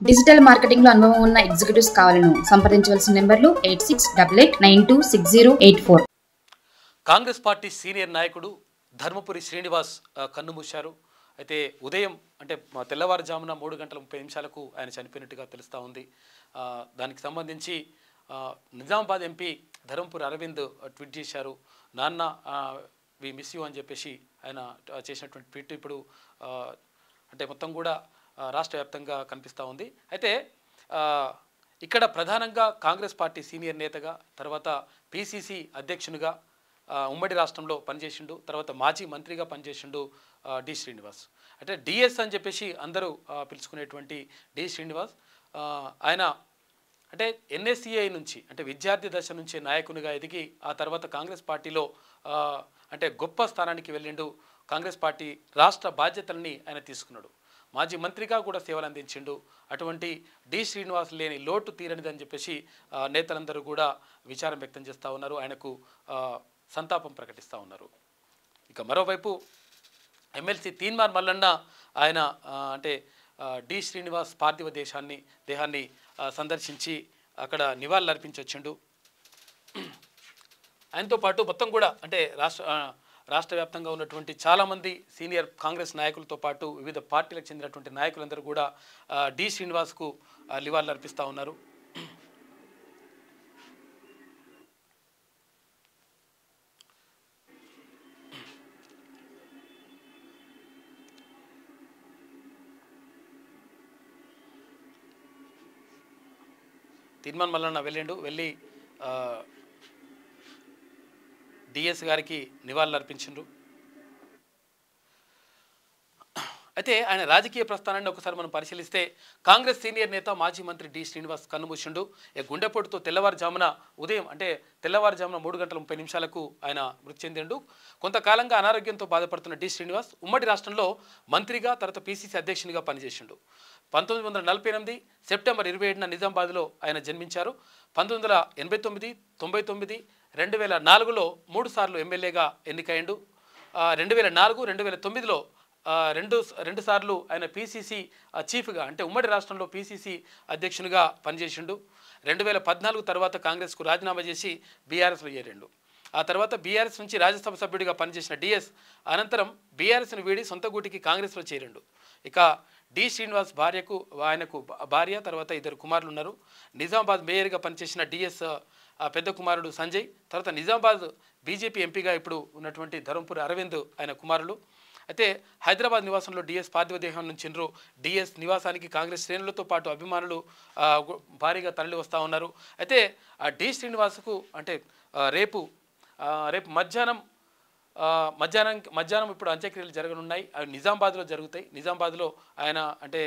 Digital marketing లో అనుభవం ఉన్న ఎగ్జిక్యూటివ్స్ కావాలను సంప్రదించవలసిన నెంబర్లు 8688926084. కాంగ్రెస్ పార్టీ సీనియర్ నాయకుడు ధర్మపురి శ్రీనివాస్ కన్నుమూశారు. అయితే ఉదయం అంటే తెల్లవారుజామున 3:30 ఆయన చనిపోయినట్టుగా తెలుస్తూ ఉంది. దానికి సంబంధించి నిజామాబాద్ ఎంపీ ధర్మపురి అరవింద్ ట్వీట్ చేశారు. నాన్న వి మిస్ యూ అని చెప్పేసి ఆయన చేసినటువంటి ట్వీట్ ఇప్పుడు అంటే మొత్తం కూడా రాష్ట్ర వ్యాప్తంగా కనిపిస్తూ ఉంది. అయితే ఇక్కడ ప్రధానంగా కాంగ్రెస్ పార్టీ సీనియర్ నేతగా, తర్వాత పిసిసి అధ్యక్షునిగా ఉమ్మడి రాష్ట్రంలో పనిచేసిండు, తర్వాత మాజీ మంత్రిగా పనిచేసిండు డి శ్రీనివాస్. అంటే డిఎస్ అని చెప్పేసి అందరూ పిలుచుకునేటువంటి డి శ్రీనివాస్ ఆయన అంటే ఎన్ఎస్సిఐ నుంచి అంటే విద్యార్థి దశ నుంచి నాయకునిగా ఎదిగి ఆ తర్వాత కాంగ్రెస్ పార్టీలో అంటే గొప్ప స్థానానికి వెళ్ళిండు. కాంగ్రెస్ పార్టీ రాష్ట్ర బాధ్యతల్ని ఆయన తీసుకున్నాడు. మాజీ మంత్రిగా కూడా సేవలు అందించిండు. అటువంటి డి శ్రీనివాస్ లేని లోటు తీరనిదని చెప్పేసి నేతలందరూ కూడా విచారం వ్యక్తం చేస్తూ ఉన్నారు. ఆయనకు సంతాపం ప్రకటిస్తూ ఉన్నారు. ఇక మరోవైపు ఎమ్మెల్సీ తీన్మార్ మల్లన్న ఆయన అంటే డి శ్రీనివాస్ పార్థివ దేహాన్ని సందర్శించి అక్కడ నివాళులు అర్పించొచ్చిండు. ఆయనతో పాటు మొత్తం కూడా అంటే రాష్ట్ర వ్యాప్తంగా ఉన్నటువంటి చాలామంది సీనియర్ కాంగ్రెస్ నాయకులతో పాటు వివిధ పార్టీలకు చెందినటువంటి నాయకులందరూ కూడా డి శ్రీనివాస్కు నివాళులు అర్పిస్తూ ఉన్నారు. తీర్మాన్ మల్లన్న వెళ్ళి డిఎస్ గారికి నివాళులు అర్పించిండ్రు. అయితే ఆయన రాజకీయ ప్రస్థానాన్ని ఒకసారి మనం పరిశీలిస్తే కాంగ్రెస్ సీనియర్ నేత మాజీ మంత్రి డి శ్రీనివాస్ కన్నుమూసిండు. గుండెపోటుతో తెల్లవారుజామున 3:30 ఆయన మృతి చెందిండు. కొంతకాలంగా అనారోగ్యంతో బాధపడుతున్న డి శ్రీనివాస్ ఉమ్మడి రాష్ట్రంలో మంత్రిగా తర్వాత పిసిసి అధ్యక్షునిగా పనిచేసిండు. 1948 సెప్టెంబర్ 27న నిజామాబాద్లో ఆయన జన్మించారు. 1989, 99, 2004లో 3 సార్లు ఎమ్మెల్యేగా ఎన్నికయ్యిండు. 2004, 2009లో రెండు సార్లు ఆయన పిసిసి చీఫ్గా అంటే ఉమ్మడి రాష్ట్రంలో పిసిసి అధ్యక్షునిగా పనిచేసిండు. 2014 తర్వాత కాంగ్రెస్కు రాజీనామా చేసి బీఆర్ఎస్లో చేరిండు. ఆ తర్వాత బీఆర్ఎస్ నుంచి రాజ్యసభ సభ్యుడిగా పనిచేసిన డిఎస్ అనంతరం బీఆర్ఎస్ను వీడి సొంత గూటికి కాంగ్రెస్లో చేరిండు. ఇక డి శ్రీనివాస్ ఆయనకు భార్య తర్వాత 2 కుమారులు ఉన్నారు. నిజామాబాద్ మేయర్గా పనిచేసిన డిఎస్ పెద్ద కుమారుడు సంజయ్, తర్వాత నిజామాబాద్ బీజేపీ ఎంపీగా ఇప్పుడు ఉన్నటువంటి ధర్మపురి అరవింద్ ఆయన కుమారులు. అయితే హైదరాబాద్ నివాసంలో డిఎస్ పార్థివ దేహం నుంచిండ్రు. డిఎస్ నివాసానికి కాంగ్రెస్ శ్రేణులతో పాటు అభిమానులు భారీగా తరలి వస్తూ ఉన్నారు. అయితే డి శ్రీనివాస్కు అంటే రేపు మధ్యాహ్నం ఇప్పుడు అంత్యక్రియలు జరగనున్నాయి. అవి నిజామాబాద్లో జరుగుతాయి. నిజామాబాద్లో ఆయన అంటే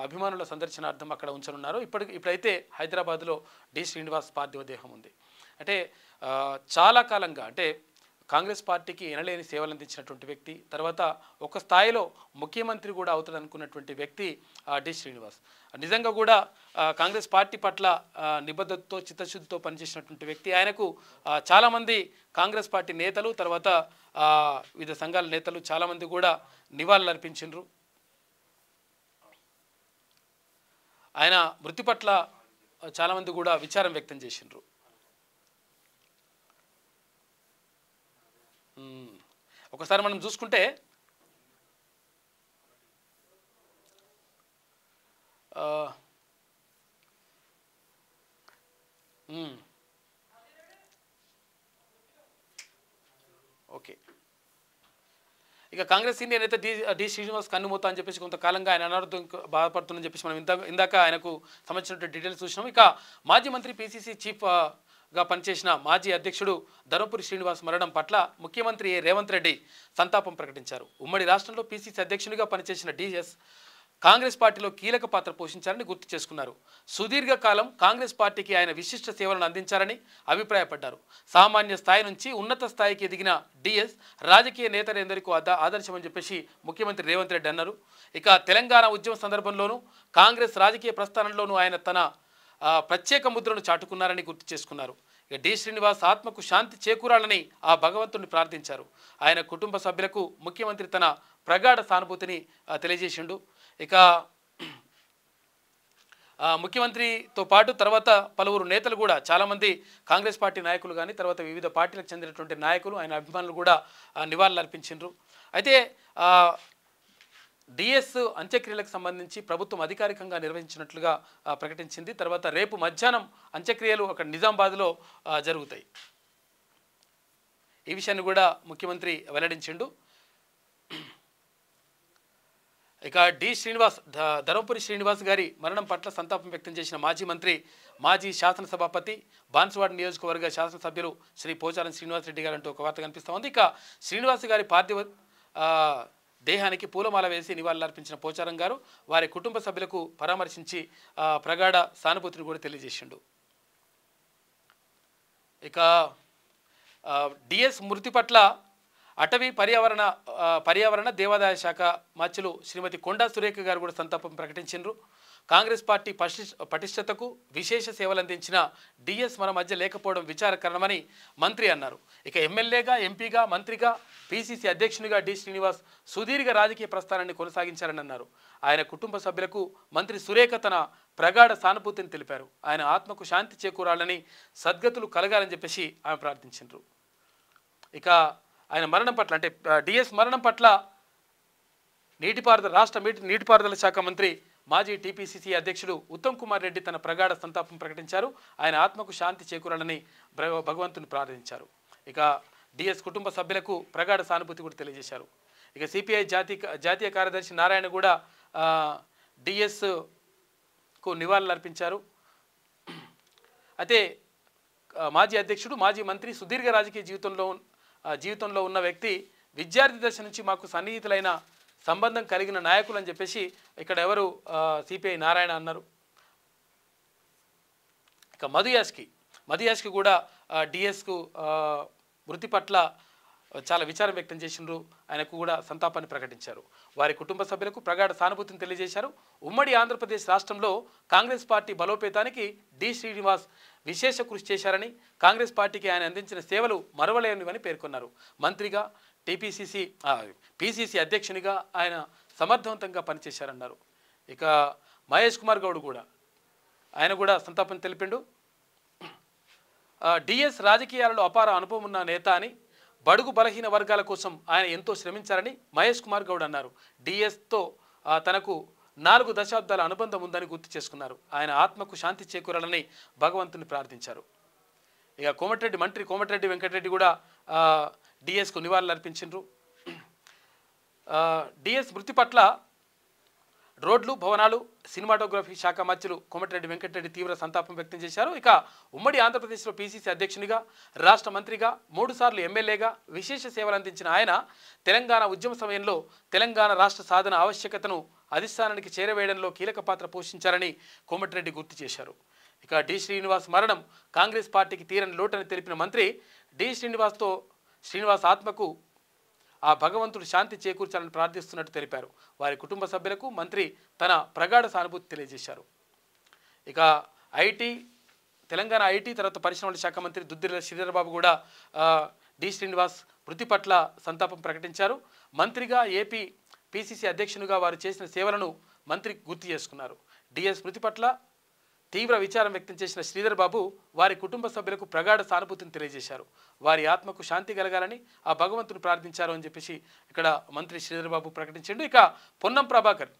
అభిమానుల సందర్శనార్థం అక్కడ ఉంచనున్నారు. ఇప్పుడైతే హైదరాబాద్లో డి శ్రీనివాస్ పార్థివ దేహం ఉంది. అంటే చాలా కాలంగా అంటే కాంగ్రెస్ పార్టీకి ఎనలేని సేవలు అందించినటువంటి వ్యక్తి, తర్వాత ఒక స్థాయిలో ముఖ్యమంత్రి కూడా అవుతాడు అనుకున్నటువంటి వ్యక్తి డి శ్రీనివాస్. నిజంగా కూడా కాంగ్రెస్ పార్టీ పట్ల నిబద్ధతతో చిత్తశుద్ధితో పనిచేసినటువంటి వ్యక్తి. ఆయనకు చాలామంది కాంగ్రెస్ పార్టీ నేతలు తర్వాత వివిధ సంఘాల నేతలు చాలామంది కూడా నివాళులు అర్పించిండ్రు. ఆయన మృతి పట్ల చాలామంది కూడా విచారం వ్యక్తం చేసిండ్రు. ఒకసారి మనం చూసుకుంటే ఓకే, ఇక కాంగ్రెస్ సీనియర్ నేత డి శ్రీనివాస్ కన్నుమూత అని చెప్పేసి కొంతకాలంగా ఆయన అనారోగ్యం బాధపడుతుందని చెప్పేసి మనం ఇందాక ఆయనకు సంబంధించిన డీటెయిల్స్ చూసినాం. ఇక మాజీ మంత్రి పిసిసి చీఫ్గా పనిచేసిన మాజీ అధ్యక్షుడు ధర్మపురి శ్రీనివాస్ మరణం పట్ల ముఖ్యమంత్రి రేవంత్ రెడ్డి సంతాపం ప్రకటించారు. ఉమ్మడి రాష్ట్రంలో పిసిసి అధ్యక్షునిగా పనిచేసిన డిఎస్ కాంగ్రెస్ పార్టీలో కీలక పాత్ర పోషించారని గుర్తు చేసుకున్నారు. సుదీర్ఘకాలం కాంగ్రెస్ పార్టీకి ఆయన విశిష్ట సేవలను అందించారని అభిప్రాయపడ్డారు. సామాన్య స్థాయి నుంచి ఉన్నత స్థాయికి ఎదిగిన డిఎస్ రాజకీయ నేతలందరికీ ఆదర్శమని చెప్పేసి ముఖ్యమంత్రి రేవంత్ రెడ్డి అన్నారు. ఇక తెలంగాణ ఉద్యమ సందర్భంలోనూ కాంగ్రెస్ రాజకీయ ప్రస్థానంలోనూ ఆయన తన ప్రత్యేక ముద్రను చాటుకున్నారని గుర్తు చేసుకున్నారు. ఇక డి శ్రీనివాస్ ఆత్మకు శాంతి చేకూరాలని ఆ భగవంతుడిని ప్రార్థించారు. ఆయన కుటుంబ సభ్యులకు ముఖ్యమంత్రి తన ప్రగాఢ సానుభూతిని తెలియజేసిండు. ఇక ముఖ్యమంత్రితో పాటు తర్వాత పలువురు నేతలు కూడా చాలామంది కాంగ్రెస్ పార్టీ నాయకులు కానీ తర్వాత వివిధ పార్టీలకు చెందినటువంటి నాయకులు ఆయన అభిమానులు కూడా నివాళులు అర్పించారు. అయితే డిఎస్ అంత్యక్రియలకు సంబంధించి ప్రభుత్వం అధికారికంగా నిర్వహించినట్లుగా ప్రకటించింది. తర్వాత రేపు మధ్యాహ్నం అంత్యక్రియలు అక్కడ నిజామాబాద్లో జరుగుతాయి. ఈ విషయాన్ని కూడా ముఖ్యమంత్రి వెల్లడించిండు. ఇక ధర్మపురి శ్రీనివాస్ గారి మరణం పట్ల సంతాపం వ్యక్తం చేసిన మాజీ మంత్రి, మాజీ శాసనసభాపతి, బాన్సువాడ నియోజకవర్గ శాసనసభ్యులు శ్రీ పోచారం శ్రీనివాస్ రెడ్డి గారు అంటూ ఒక వార్త కనిపిస్తూ ఉంది. ఇక శ్రీనివాస్ గారి పార్థివ దేహానికి పూలమాల వేసి నివాళులర్పించిన పోచారం గారు వారి కుటుంబ సభ్యులకు పరామర్శించి ప్రగాఢ సానుభూతిని కూడా తెలియజేసిండు. ఇక డిఎస్ మృతి పట్ల అటవీ పర్యావరణ దేవాదాయ శాఖ మంత్రులు శ్రీమతి కొండా సురేఖ గారు కూడా సంతాపం ప్రకటించారు. కాంగ్రెస్ పార్టీ పటిష్టతకు విశేష సేవలు అందించిన డిఎస్ మన మధ్య లేకపోవడం విచారకరమని మంత్రి అన్నారు. ఇక ఎమ్మెల్యేగా, ఎంపీగా, మంత్రిగా, పిసిసి అధ్యక్షునిగా డి శ్రీనివాస్ సుదీర్ఘ రాజకీయ ప్రస్థానాన్ని కొనసాగించారని అన్నారు. ఆయన కుటుంబ సభ్యులకు మంత్రి సురేఖ తన ప్రగాఢ సానుభూతిని తెలిపారు. ఆయన ఆత్మకు శాంతి చేకూరాలని, సద్గతులు కలగాలని చెప్పేసి ఆమె ప్రార్థించారు. ఇక ఆయన మరణం పట్ల అంటే డిఎస్ మరణం పట్ల రాష్ట్ర నీటిపారుదల శాఖ మంత్రి, మాజీ టీపీసీసీ అధ్యక్షుడు ఉత్తమ్ కుమార్ రెడ్డి తన ప్రగాఢ సంతాపం ప్రకటించారు. ఆయన ఆత్మకు శాంతి చేకూరాలని భగవంతుని ప్రార్థించారు. ఇక డిఎస్ కుటుంబ సభ్యులకు ప్రగాఢ సానుభూతి కూడా తెలియజేశారు. ఇక సిపిఐ జాతీయ కార్యదర్శి నారాయణ కూడా డిఎస్కు నివాళులు అర్పించారు. అయితే మాజీ అధ్యక్షుడు, మాజీ మంత్రి, సుదీర్ఘ రాజకీయ జీవితంలో ఉన్న వ్యక్తి, విద్యార్థి దశ నుంచి మాకు సన్నిహితులైన సంబంధం కలిగిన నాయకులు అని చెప్పేసి ఇక్కడ ఎవరు సిపిఐ నారాయణ అన్నారు. ఇక మధుయాష్కి కూడా డిఎస్కు మృతి పట్ల చాలా విచారం వ్యక్తం చేసిండ్రు. ఆయనకు కూడా సంతాపాన్ని ప్రకటించారు. వారి కుటుంబ సభ్యులకు ప్రగాఢ సానుభూతిని తెలియజేశారు. ఉమ్మడి ఆంధ్రప్రదేశ్ రాష్ట్రంలో కాంగ్రెస్ పార్టీ బలోపేతానికి డి శ్రీనివాస్ విశేష కృషి చేశారని, కాంగ్రెస్ పార్టీకి ఆయన అందించిన సేవలు మరవలేనివని పేర్కొన్నారు. మంత్రిగా, పిసిసి అధ్యక్షునిగా ఆయన సమర్థవంతంగా పనిచేశారన్నారు. ఇక మహేష్ కుమార్ గౌడ్ కూడా సంతాపం తెలిపిండు. డిఎస్ రాజకీయాలలో అపార అనుభవం ఉన్న నేత అని, బడుగు బలహీన వర్గాల కోసం ఆయన ఎంతో శ్రమించారని మహేష్ కుమార్ గౌడ్ అన్నారు. డిఎస్తో తనకు 4 దశాబ్దాల అనుబంధం ఉందని గుర్తు చేసుకున్నారు. ఆయన ఆత్మకు శాంతి చేకూరాలని భగవంతుని ప్రార్థించారు. ఇక మంత్రి కోమటిరెడ్డి వెంకటరెడ్డి కూడా డిఎస్కు నివాళులు అర్పించారు. డిఎస్ మృతి పట్ల రోడ్లు, భవనాలు, సినిమాటోగ్రఫీ శాఖ మంత్రులు కోమటిరెడ్డి వెంకటరెడ్డి తీవ్ర సంతాపం వ్యక్తం చేశారు. ఇక ఉమ్మడి ఆంధ్రప్రదేశ్లో పిసిసి అధ్యక్షునిగా, రాష్ట్ర మంత్రిగా, 3 సార్లు ఎమ్మెల్యేగా విశేష సేవలు అందించిన ఆయన తెలంగాణ ఉద్యమ సమయంలో తెలంగాణ రాష్ట్ర సాధన ఆవశ్యకతను అధిష్టానానికి చేరవేయడంలో కీలక పాత్ర పోషించారని కోమటిరెడ్డి గుర్తు చేశారు. ఇక డి శ్రీనివాస్ మరణం కాంగ్రెస్ పార్టీకి తీరని లోటని తెలిపిన మంత్రి, డి శ్రీనివాస్ ఆత్మకు ఆ భగవంతుడు శాంతి చేకూర్చాలని ప్రార్థిస్తున్నట్టు తెలిపారు. వారి కుటుంబ సభ్యులకు మంత్రి తన ప్రగాఢ సానుభూతి తెలియజేశారు. ఇక తెలంగాణ ఐటీ తర్వాత పరిశ్రమల శాఖ మంత్రి దుద్దిల్ల శ్రీధర్బాబు కూడా డి శ్రీనివాస్ మృతి పట్ల సంతాపం ప్రకటించారు. మంత్రిగా, ఏపీ పిసిసి అధ్యక్షునిగా వారు చేసిన సేవలను మంత్రి గుర్తు చేసుకున్నారు. డిఎస్ మృతి పట్ల తీవ్ర విచారం వ్యక్తం చేసిన శ్రీధర్ బాబు వారి కుటుంబ సభ్యులకు ప్రగాఢ సానుభూతిని తెలియజేశారు. వారి ఆత్మకు శాంతి కలగాలని ఆ భగవంతుని ప్రార్థించారు అని చెప్పేసి ఇక్కడ మంత్రి శ్రీధర్ బాబు ప్రకటించాడు. ఇక పొన్నం ప్రభాకర్,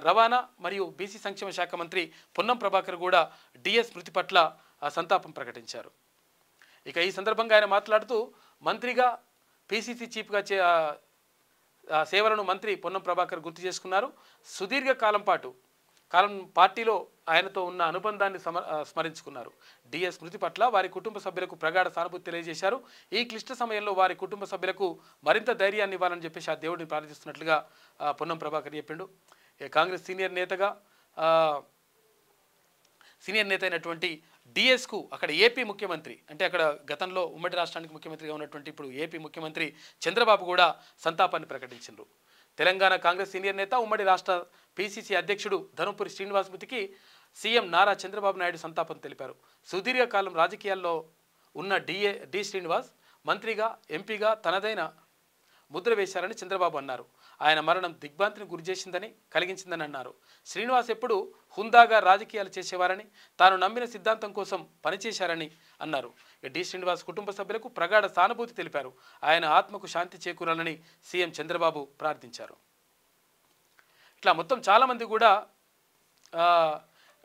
రవాణా మరియు బీసీ సంక్షేమ శాఖ మంత్రి పొన్నం ప్రభాకర్ కూడా డిఎస్ మృతి పట్ల సంతాపం ప్రకటించారు. ఇక ఈ సందర్భంగా ఆయన మాట్లాడుతూ, మంత్రిగా, పిసిసి చీఫ్గా సేవలను మంత్రి పొన్నం ప్రభాకర్ గుర్తు చేసుకున్నారు. సుదీర్ఘ కాలం పార్టీలో ఆయనతో ఉన్న అనుబంధాన్ని స్మరించుకున్నారు. డిఎస్ మృతి పట్ల వారి కుటుంబ సభ్యులకు ప్రగాఢ సానుభూతి తెలియజేశారు. ఈ క్లిష్ట సమయంలో వారి కుటుంబ సభ్యులకు మరింత ధైర్యాన్ని ఇవ్వాలని చెప్పేసి ఆ దేవుడిని ప్రార్థిస్తున్నట్లుగా పొన్నం ప్రభాకర్ చెప్పిండు. కాంగ్రెస్ సీనియర్ నేత అయినటువంటి డిఎస్కు అక్కడ ఏపీ ముఖ్యమంత్రి, అంటే అక్కడ గతంలో ఉమ్మడి రాష్ట్రానికి ముఖ్యమంత్రిగా ఉన్నటువంటి ఇప్పుడు ఏపీ ముఖ్యమంత్రి చంద్రబాబు కూడా సంతాపాన్ని ప్రకటించారు. తెలంగాణ కాంగ్రెస్ సీనియర్ నేత, ఉమ్మడి రాష్ట్ర పిసిసి అధ్యక్షుడు ధర్మపురి శ్రీనివాస్ మృతికి సీఎం నారా చంద్రబాబు నాయుడు సంతాపం తెలిపారు. సుదీర్ఘకాలం రాజకీయాల్లో ఉన్న డి శ్రీనివాస్ మంత్రిగా, ఎంపీగా తనదైన ముద్ర వేశారని చంద్రబాబు అన్నారు. ఆయన మరణం దిగ్భ్రాంతిని గురిచేసిందని కలిగించిందని అన్నారు. శ్రీనివాస్ ఎప్పుడు హుందాగా రాజకీయాలు చేసేవారని, తాను నమ్మిన సిద్ధాంతం కోసం పనిచేశారని అన్నారు. డి శ్రీనివాస్ కుటుంబ సభ్యులకు ప్రగాఢ సానుభూతి తెలిపారు. ఆయన ఆత్మకు శాంతి చేకూరాలని సీఎం చంద్రబాబు ప్రార్థించారు. ఇట్లా మొత్తం చాలామంది కూడా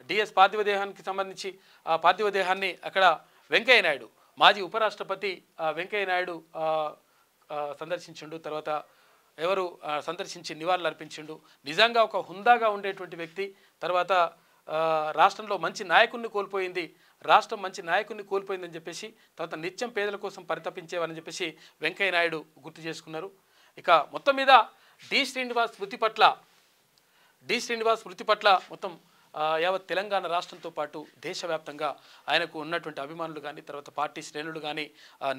డిఎస్ పార్థివ దేహానికి సంబంధించి ఆ పార్థివ దేహాన్ని అక్కడ వెంకయ్య నాయుడు, మాజీ ఉపరాష్ట్రపతి వెంకయ్య నాయుడు సందర్శించిండు. తర్వాత ఎవరు సందర్శించి నివాళులు అర్పించిండు. నిజంగా ఒక హుందాగా ఉండేటువంటి వ్యక్తి. తర్వాత రాష్ట్రంలో మంచి నాయకుడిని కోల్పోయింది, రాష్ట్రం మంచి నాయకుడిని కోల్పోయిందని చెప్పేసి, తర్వాత నిత్యం పేదల కోసం పరితపించేవారని చెప్పేసి వెంకయ్య నాయుడు గుర్తు చేసుకున్నారు. ఇక మొత్తం మీద డి శ్రీనివాస్ మృతి పట్ల మొత్తం యావత్ తెలంగాణ రాష్ట్రంతో పాటు దేశవ్యాప్తంగా ఆయనకు ఉన్నటువంటి అభిమానులు కానీ, తర్వాత పార్టీ శ్రేణులు కానీ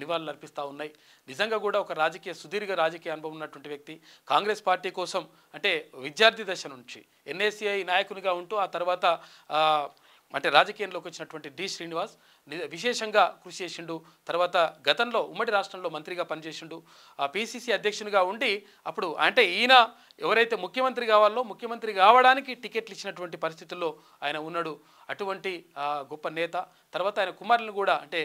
నివాళులు అర్పిస్తూ ఉన్నాయి. నిజంగా కూడా ఒక సుదీర్ఘ రాజకీయ అనుభవం ఉన్నటువంటి వ్యక్తి. కాంగ్రెస్ పార్టీ కోసం అంటే విద్యార్థి దశ నుంచి ఎన్ఏసీఐ నాయకునిగా ఉంటూ ఆ తర్వాత అంటే రాజకీయంలోకి వచ్చినటువంటి డి శ్రీనివాస్ విశేషంగా కృషి చేసిండు. తర్వాత గతంలో ఉమ్మడి రాష్ట్రంలో మంత్రిగా పనిచేసిండు. పిసిసి అధ్యక్షునిగా ఉండి అప్పుడు అంటే ఈయన ఎవరైతే ముఖ్యమంత్రి కావాలో ముఖ్యమంత్రి కావడానికి టికెట్లు ఇచ్చినటువంటి పరిస్థితుల్లో ఆయన ఉన్నాడు. అటువంటి గొప్ప నేత. తర్వాత ఆయన కుమారులను కూడా అంటే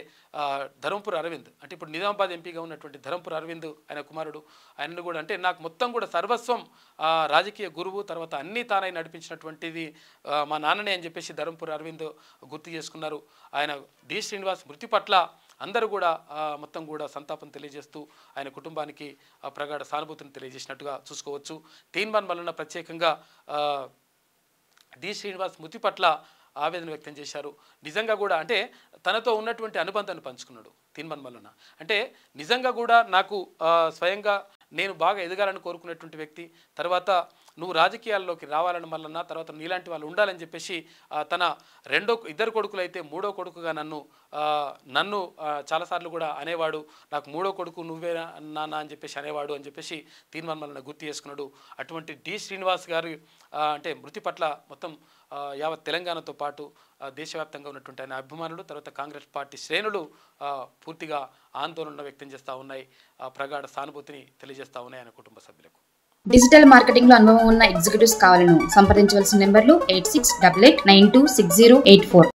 ధర్మపురి అరవింద్, అంటే ఇప్పుడు నిజామాబాద్ ఎంపీగా ఉన్నటువంటి ధర్మపురి అరవింద్ ఆయన కుమారుడు. ఆయనను కూడా అంటే నాకు మొత్తం కూడా సర్వస్వం రాజకీయ గురువు, తర్వాత అన్నీ తానై నడిపించినటువంటిది మా నాన్ననే అని చెప్పేసి ధర్మపురి అరవింద్ గుర్తు చేసుకున్నారు. ఆయన డి శ్రీనివాస్ మృతి పట్ల అందరూ కూడా మొత్తం కూడా సంతాపం తెలియజేస్తూ ఆయన కుటుంబానికి ప్రగాఢ సానుభూతిని తెలియజేసినట్టుగా చూసుకోవచ్చు. తీన్మాన్ మల్లన్న ప్రత్యేకంగా డి శ్రీనివాస్ మృతి పట్ల ఆవేదన వ్యక్తం చేశారు. నిజంగా కూడా అంటే తనతో ఉన్నటువంటి అనుబంధాన్ని పంచుకున్నాడు తీన్మాన్ మల్లన్న. అంటే నిజంగా కూడా నాకు స్వయంగా నేను బాగా ఎదగాలని కోరుకునేటువంటి వ్యక్తి. తర్వాత నువ్వు రాజకీయాల్లోకి రావాలని మల్లన్న, తర్వాత నీలాంటి వాళ్ళు ఉండాలని చెప్పేసి తన ఇద్దరు కొడుకులు అయితే మూడో కొడుకుగా నన్ను చాలాసార్లు కూడా అనేవాడు. నాకు మూడో కొడుకు నువ్వే నాన్న అని చెప్పేసి అనేవాడు అని చెప్పేసి తీన్మాన్ మల్లన్న గుర్తు చేసుకున్నాడు. అటువంటి డి శ్రీనివాస్ గారు అంటే మృతి పట్ల మొత్తం యావత్ తెలంగాణతో పాటు దేశవ్యాప్తంగా ఉన్నటువంటి ఆయన అభిమానులు, తర్వాత కాంగ్రెస్ పార్టీ శ్రేణులు పూర్తిగా ఆందోళన వ్యక్తం చేస్తూ ఉన్నాయి. ప్రగాఢ సానుభూతిని తెలియజేస్తూ ఉన్నాయి ఆయన కుటుంబ సభ్యులకు. డిజిటల్ మార్కెటింగ్ లో అనుభవం ఉన్న ఎగ్జిక్యూటివ్స్ కావాలను సంప్రదించవలసిన నెంబర్లు 8688926084.